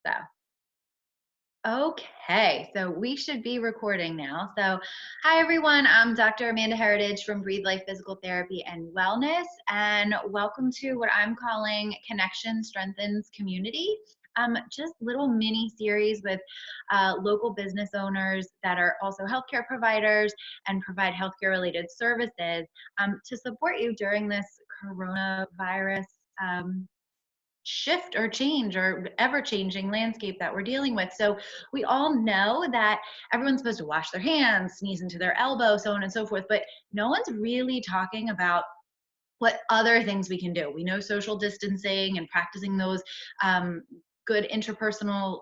So, okay, so we should be recording now. So, hi everyone, I'm Dr. Amanda Heritage from Breathe Life Physical Therapy and Wellness, and welcome to what I'm calling Connection Strengthens Community. Just little mini series with local business owners that are also healthcare providers and provide healthcare related services to support you during this coronavirus shift or change or ever changing landscape that we're dealing with. So we all know that everyone's supposed to wash their hands, sneeze into their elbow, so on and so forth, but no one's really talking about what other things we can do. We know social distancing and practicing those good interpersonal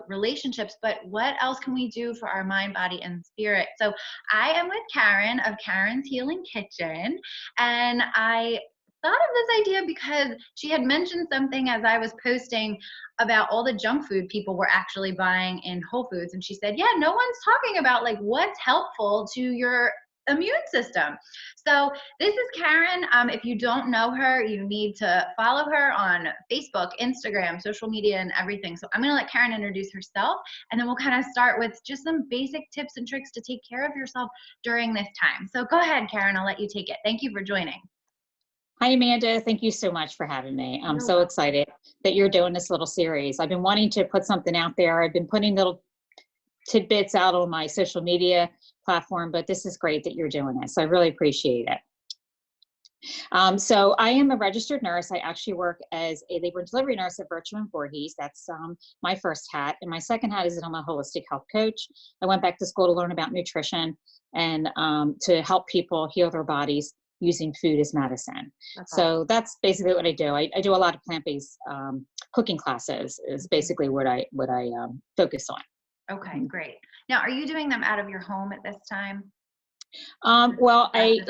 relationships, but what else can we do for our mind, body, and spirit? So I am with Karen of Karen's Healing Kitchen, and I thought of this idea because she had mentioned something as I was posting about all the junk food people were actually buying in Whole Foods, and she said, yeah, no one's talking about like what's helpful to your immune system. So this is Karen. If you don't know her, you need to follow her on Facebook, Instagram, social media, and everything. So I'm going to let Karen introduce herself, and then we'll kind of start with just some basic tips and tricks to take care of yourself during this time. So go ahead, Karen. I'll let you take it. Thank you for joining. Hi, Amanda. Thank you so much for having me. I'm You're so welcome. excited that you're doing this little series. I've been wanting to put something out there. I've been putting little tidbits out on my social media platform, but this is great that you're doing this. I really appreciate it. So I am a registered nurse. I actually work as a labor and delivery nurse at Virtue and Voorhees. That's my first hat. And my second hat is that I'm a holistic health coach. I went back to school to learn about nutrition and to help people heal their bodies using food as medicine. So that's basically what I do. I do a lot of plant-based cooking classes is basically what I focus on. Okay, great. Now, are you doing them out of your home at this time? Well, With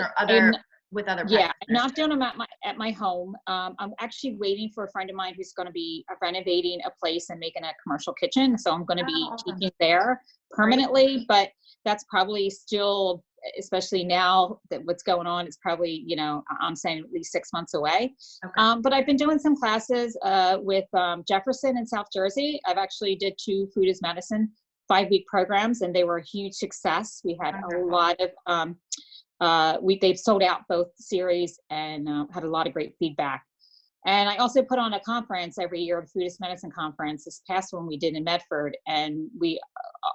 other yeah, practices? I'm not doing them at my home. I'm actually waiting for a friend of mine who's going to be renovating a place and making a commercial kitchen. So I'm going to be Awesome. teaching there permanently, but that's probably still, especially now that what's going on, it's probably, I'm saying at least 6 months away. Okay. But I've been doing some classes with Jefferson in South Jersey. I've actually did 2 food as medicine 5-week programs, and they were a huge success. We had a lot of they've sold out both series and had a lot of great feedback. And I also put on a conference every year, a food as medicine conference. This past one we did in Medford, and we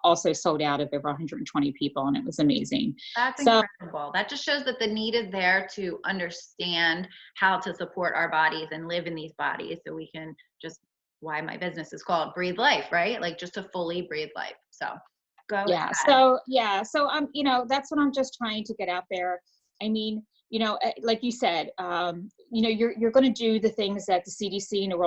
also sold out of over 120 people, and it was amazing. That's incredible. That just shows that the need is there to understand how to support our bodies and live in these bodies, so we can just, why my business is called Breathe Life, right? Like just to fully breathe life. So go ahead. So I'm, that's what I'm just trying to get out there. I mean, like you said, you're going to do the things that the CDC and the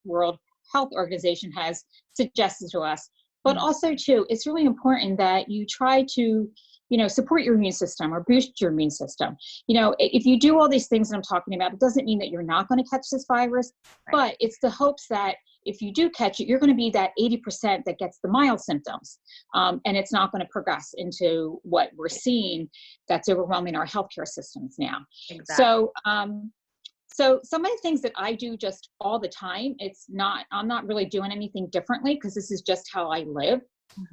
World Health Organization has suggested to us, but also too, it's really important that you try to, support your immune system or boost your immune system. If you do all these things that I'm talking about, it doesn't mean that you're not going to catch this virus, but it's the hopes that if you do catch it, you're going to be that 80% that gets the mild symptoms. And it's not going to progress into what we're seeing that's overwhelming our healthcare systems now. Exactly. So some of the things that I do just all the time, I'm not really doing anything differently because this is just how I live.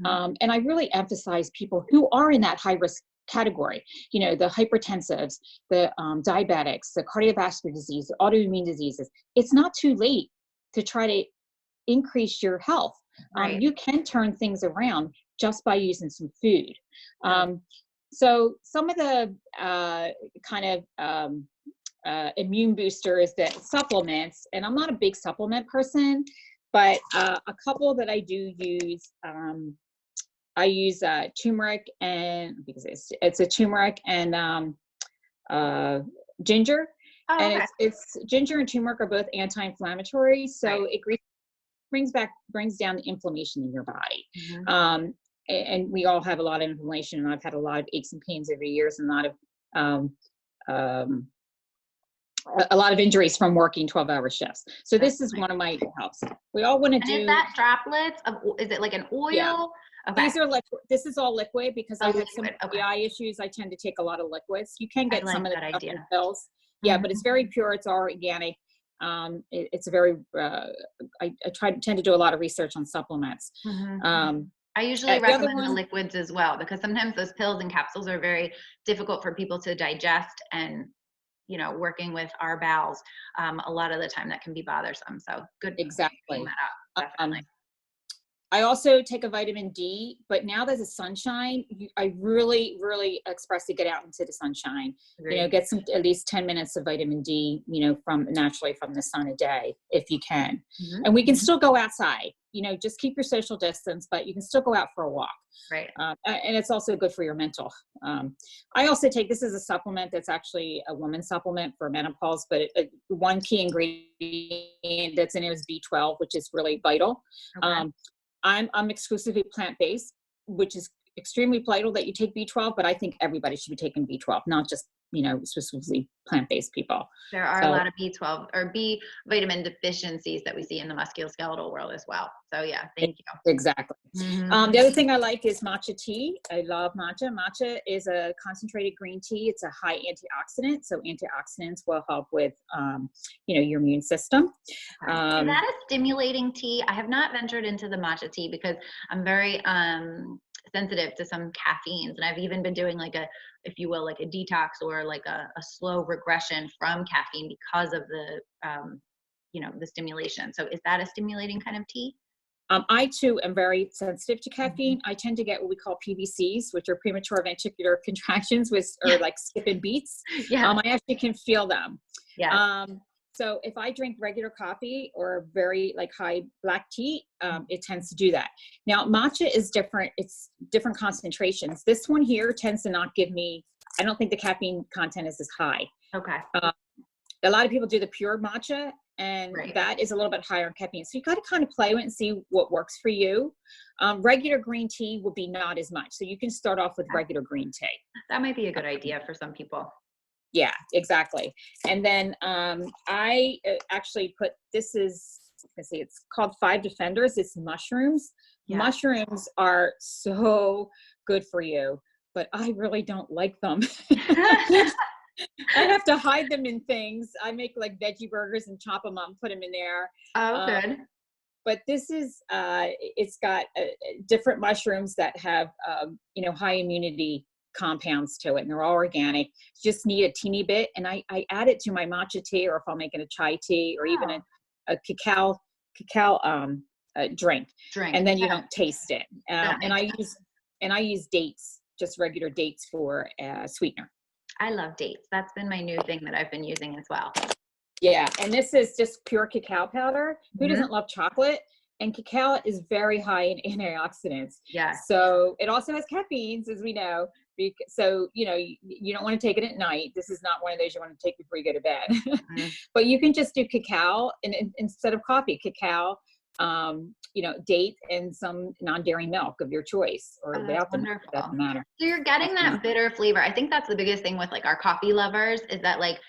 And I really emphasize people who are in that high risk category, the hypertensives, the diabetics, the cardiovascular disease, the autoimmune diseases. It's not too late to try to increase your health. You can turn things around just by using some food. So some of the immune boosters, that supplements, and I'm not a big supplement person, but a couple that I do use, I use turmeric, and because it's a turmeric and ginger. And it's ginger and turmeric are both anti-inflammatory, so it brings down the inflammation in your body. And we all have a lot of inflammation, and I've had a lot of aches and pains over years, and a lot of injuries from working 12-hour shifts. So this is one of my helps. We all want to do. Is that droplets of? Is it like an oil? Yeah. Okay. These are liquid. This is all liquid because I have some GI issues. I tend to take a lot of liquids. You can get some of the stuff in pills. Yeah, but it's very pure. It's all organic. It's a very, I tend to do a lot of research on supplements. I usually The other recommend the one, liquids as well, because sometimes those pills and capsules are very difficult for people to digest, and working with our bowels, a lot of the time that can be bothersome. So good bringing exactly. that up, Um, definitely. I also take a vitamin D, but now that the sunshine, I really, really express to get out into the sunshine. Agreed. Get some at least 10 minutes of vitamin D, from naturally from the sun a day if you can. And we can still go outside. Just keep your social distance, but you can still go out for a walk. Right. And it's also good for your mental. I also take, this is a supplement that's actually a woman's supplement for menopause, but one key ingredient that's in it is B12, which is really vital. Okay. I'm exclusively plant-based, which is extremely vital that you take B12, but I think everybody should be taking B12, not just, specifically plant-based people. There are a lot of B12 or B vitamin deficiencies that we see in the musculoskeletal world as well. So yeah, thank you. Exactly. The other thing I like is matcha tea. I love matcha. Matcha is a concentrated green tea. It's a high antioxidant. So antioxidants will help with, your immune system. Is that a stimulating tea? I have not ventured into the matcha tea because I'm very sensitive to some caffeines, and I've even been doing like a, if you will, like a detox or like a slow regression from caffeine because of the the stimulation. So is that a stimulating kind of tea? I too am very sensitive to caffeine. I tend to get what we call PVCs, which are premature ventricular contractions, or like skipping beats. Yeah. I actually can feel them. Yeah. So if I drink regular coffee or very like high black tea, it tends to do that. Now matcha is different. It's different concentrations. This one here tends to not give me, I don't think the caffeine content is as high. Okay. A lot of people do the pure matcha, and that is a little bit higher in caffeine. So you got to kind of play with and see what works for you. Regular green tea will be not as much. So you can start off with regular green tea. That might be a good idea for some people. Yeah, exactly. And then I actually put, this is, let's see, it's called 5 Defenders. It's mushrooms. Yeah. Mushrooms are so good for you, but I really don't like them. I have to hide them in things. I make like veggie burgers and chop them up and put them in there. Oh, good. But this is, it's got different mushrooms that have, high immunity compounds to it, and they're all organic. Just need a teeny bit, and I add it to my matcha tea, or if I'm making a chai tea, or even a cacao drink, and then you don't taste it. And I use dates, just regular dates for sweetener. I love dates. That's been my new thing that I've been using as well. Yeah, and this is just pure cacao powder. Who doesn't love chocolate? And cacao is very high in antioxidants. Yeah. So it also has caffeines, as we know. So, you don't want to take it at night. This is not one of those you want to take before you go to bed. But you can just do cacao and instead of coffee, cacao, date and some non-dairy milk of your choice, or without the milk, it doesn't matter. So you're getting that bitter flavor. I think that's the biggest thing with like our coffee lovers is that like,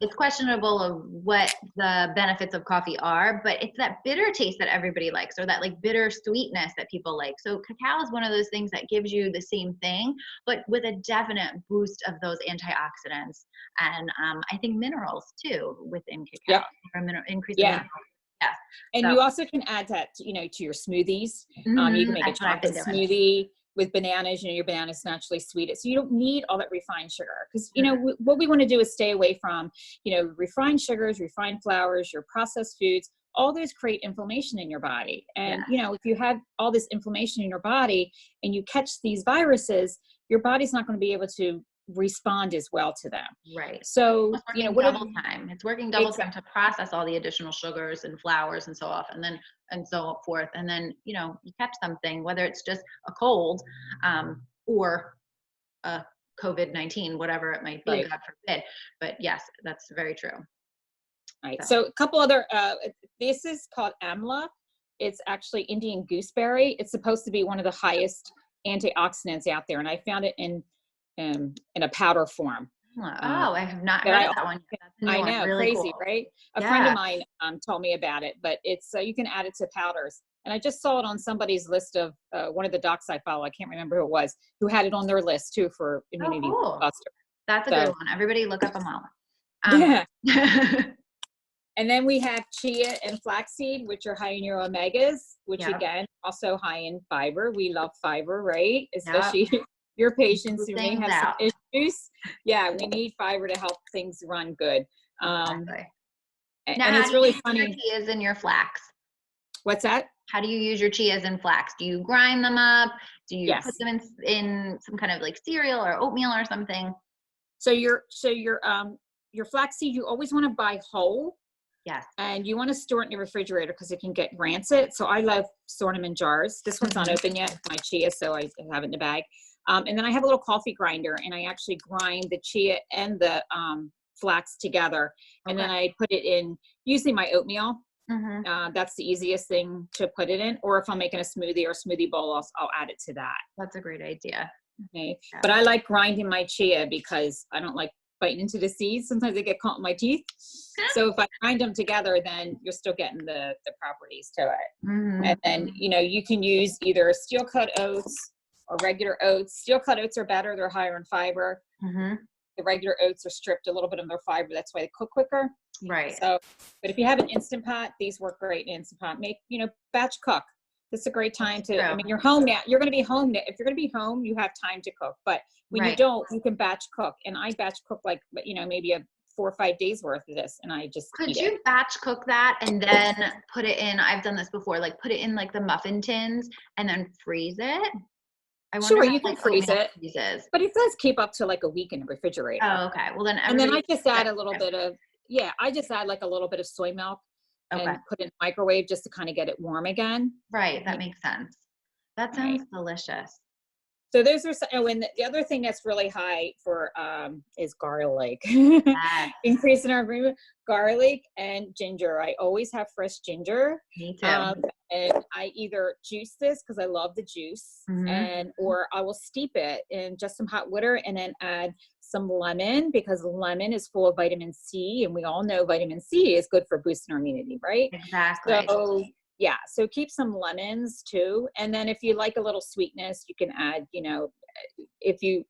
it's questionable of what the benefits of coffee are, but it's that bitter taste that everybody likes, or that like bitter sweetness that people like. So cacao is one of those things that gives you the same thing, but with a definite boost of those antioxidants and I think minerals too within cacao. Yep. Increase in minerals. Yeah. And you also can add that, to your smoothies. You can make a chocolate smoothie with bananas. Your banana's naturally sweet. So you don't need all that refined sugar, because, what we want to do is stay away from, refined sugars, refined flours, your processed foods. All those create inflammation in your body. And, if you have all this inflammation in your body and you catch these viruses, your body's not going to be able to respond as well to them. Right. So, it's working double time to process all the additional sugars and flours and so off, and so forth. And then, you catch something, whether it's just a cold, or a COVID-19, whatever it might be, God forbid. But yes, that's very true. Right. So a couple other, this is called Amla. It's actually Indian gooseberry. It's supposed to be one of the highest antioxidants out there. And I found it in a powder form. I have not heard of that one yet. I know, really crazy, cool. Right? A friend of mine told me about it, but it's you can add it to powders. And I just saw it on somebody's list of one of the docs I follow. I can't remember who it was, who had it on their list too for immunity buster. That's a good one. Everybody look up Amla. Yeah. And then we have chia and flaxseed, which are high in your omegas, which again, also high in fiber. We love fiber, right? Especially your patients who may have some issues. Yeah, we need fiber to help things run good. Exactly. And now, it's really funny. funny. Your chias and your flax. What's that? How do you use your chias and flax? Do you grind them up? Do you Yes. put them in some kind of like cereal or oatmeal or something? So your flaxseed, you always want to buy whole. Yes. And you want to store it in your refrigerator because it can get rancid. So I love storing them in jars. This one's not open yet, my chia, so I have it in the bag. And then I have a little coffee grinder, and I actually grind the chia and the flax together. And then I put it in, usually my oatmeal. That's the easiest thing to put it in. Or if I'm making a smoothie or a smoothie bowl, I'll add it to that. That's a great idea. Okay. Yeah. But I like grinding my chia because I don't like biting into the seeds. Sometimes they get caught in my teeth. So if I grind them together, then you're still getting the properties to it. And then, you can use either steel cut oats or regular oats. Steel cut oats are better. They're higher in fiber. The regular oats are stripped a little bit of their fiber. That's why they cook quicker. Right. So, but if you have an Instant Pot, these work great in Instant Pot. Make, batch cook. This is a great time to, I mean, you're home now. You're going to be home. If you're going to be home, you have time to cook. But when you don't, you can batch cook. And I batch cook like, maybe 4 or 5 days worth of this. And I just Could you batch cook that and then put it in, I've done this before, like put it in like the muffin tins and then freeze it? Sure, you can freeze it. But it does keep up to like a week in the refrigerator. Oh, okay. Well, then and then I just add a little bit of, I just add like a little bit of soy milk. And put it in the microwave just to kind of get it warm again. Right. That makes sense. That sounds delicious. So those are, and the other thing that's really high for is garlic. Increasing our garlic and ginger. I always have fresh ginger. Me too. And I either juice this because I love the juice, or I will steep it in just some hot water and then add some lemon, because lemon is full of vitamin C, and we all know vitamin C is good for boosting our immunity, right? Exactly. So so keep some lemons too. And then if you like a little sweetness, you can add,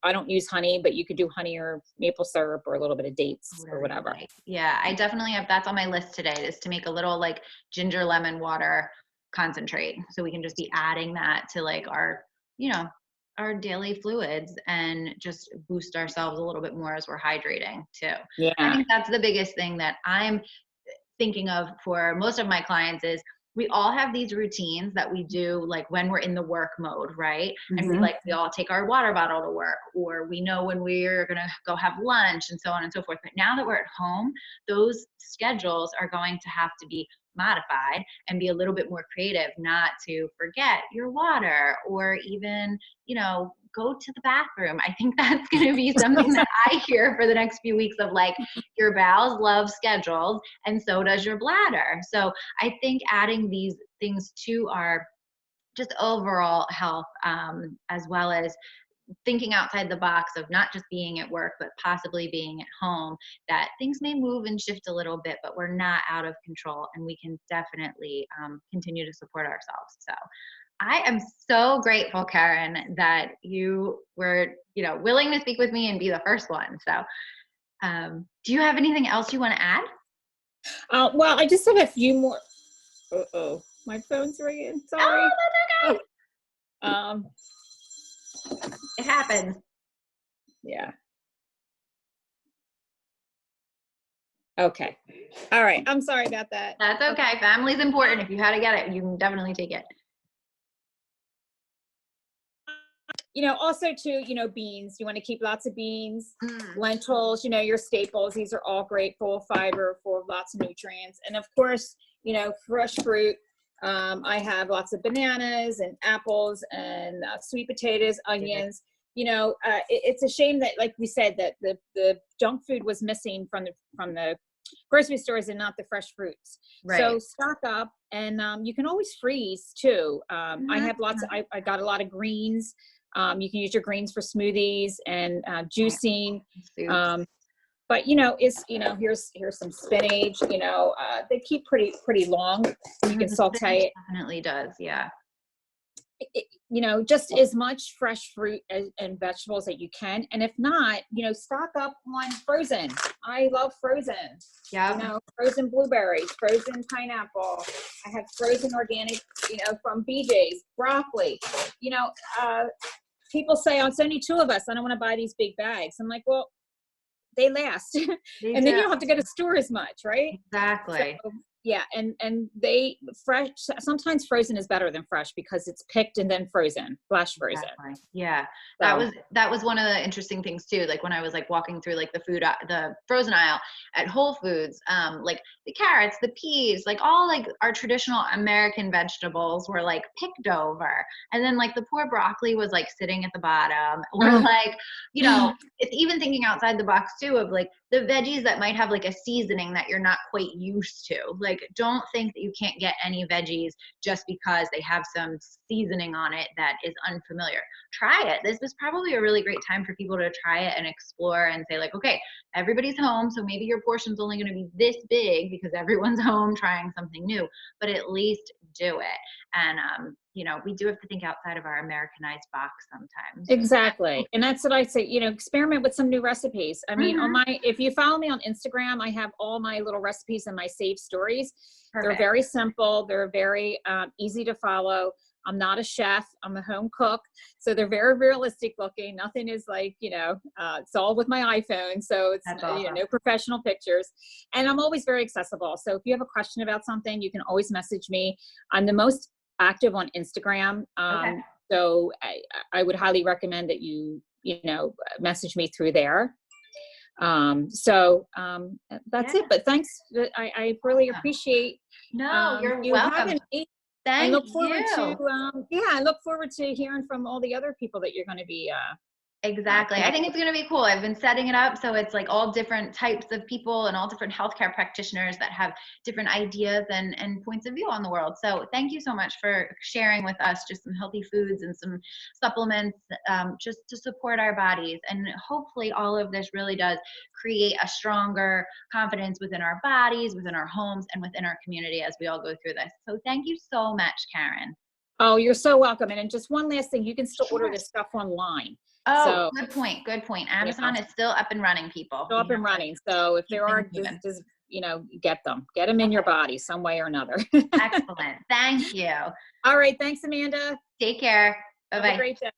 I don't use honey, but you could do honey or maple syrup or a little bit of dates or whatever. Yeah, I definitely have, that's on my list today, is to make a little like ginger lemon water concentrate. So we can just be adding that to like our, our daily fluids and just boost ourselves a little bit more as we're hydrating too. Yeah. I think that's the biggest thing that I'm thinking of for most of my clients is we all have these routines that we do like when we're in the work mode, right? And we all take our water bottle to work, or we know when we're going to go have lunch and so on and so forth. But now that we're at home, those schedules are going to have to be modified and be a little bit more creative, not to forget your water or even, go to the bathroom. I think that's going to be something that I hear for the next few weeks of like, your bowels love schedules and so does your bladder. So I think adding these things to our just overall health, as well as thinking outside the box of not just being at work, but possibly being at home, that things may move and shift a little bit, but we're not out of control and we can definitely continue to support ourselves. So I am so grateful, Karen, that you were, willing to speak with me and be the first one. So do you have anything else you want to add? Well, I just have a few more. Uh-oh, my phone's ringing. Sorry. Oh, that's okay. It happens. Yeah. Okay. All right. I'm sorry about that. That's okay. Family's important. If you had to get it, you can definitely take it. Also too, beans, you want to keep lots of beans, lentils, your staples. These are all great, full of fiber, full of lots of nutrients. And of course, fresh fruit. I have lots of bananas and apples and sweet potatoes, onions. It's a shame that, like we said, that the junk food was missing from the grocery stores and not the fresh fruits. Right. So stock up, and you can always freeze too. I have lots. I got a lot of greens. You can use your greens for smoothies and juicing. But it's here's some spinach. They keep pretty long. You can saute it. Definitely does, yeah. you know, just as much fresh fruit and vegetables that you can. And if not, you know, stock up on frozen. I love frozen. Yeah. You know, frozen blueberries, frozen pineapple. I have frozen organic, you know, from BJ's, broccoli. You know, people say, oh, it's only 2 of us, I don't want to buy these big bags. I'm like, well, they last. They And do. then you don't have to go to store as much, right? Exactly. So, yeah, and they fresh, sometimes frozen is better than fresh because it's picked and then frozen, flash frozen. Exactly. Yeah. So, That was one of the interesting things too. Like when I was like walking through like the frozen aisle at Whole Foods, like the carrots, the peas, like all like our traditional American vegetables were like picked over. And then like the poor broccoli was like sitting at the bottom. Or like, you know, it's even thinking outside the box too of like the veggies that might have like a seasoning that you're not quite used to. Like, don't think that you can't get any veggies just because they have some seasoning on it that is unfamiliar. Try it. This is probably a really great time for people to try it and explore and say like, okay, everybody's home, so maybe your portion's only going to be this big because everyone's home trying something new, but at least do it. And you know, we do have to think outside of our Americanized box sometimes. exactly. And that's what I say, you know, experiment with some new recipes. I mean, Mhm. if you follow me on Instagram, I have all my little recipes and my saved stories. They're Perfect. very simple. They're very easy to follow. I'm not a chef. I'm a home cook. So they're very realistic looking. Nothing is like, you know, it's all with my iPhone. So it's, That's you know, awesome. no professional pictures. And I'm always very accessible. So if you have a question about something, you can always message me. I'm the most active on Instagram. Okay. So I would highly recommend that you know, message me through there. That's Yeah. it. But thanks. I really appreciate No, you're you welcome. having me, and Thank look forward to you. I look forward to hearing from all the other people that you're going to be Exactly. I think connected. it's going to be cool. I've been setting it up so it's like all different types of people and all different healthcare practitioners that have different ideas and points of view on the world. So thank you so much for sharing with us just some healthy foods and some supplements just to support our bodies. And hopefully all of this really does create a stronger confidence within our bodies, within our homes, and within our community as we all go through this. So thank you so much, Karen. Oh, you're so welcome. And just one last thing, you can still order Sure. this stuff online. Oh, So, good point. Good point. you know, Amazon is still up and running, people. still We up and have to running. So if keep there things are, moving. just you know, get them in your Okay. body some way or another. Excellent. Thank you. All right. Thanks, Amanda. Take care. Have a Bye-bye. great day.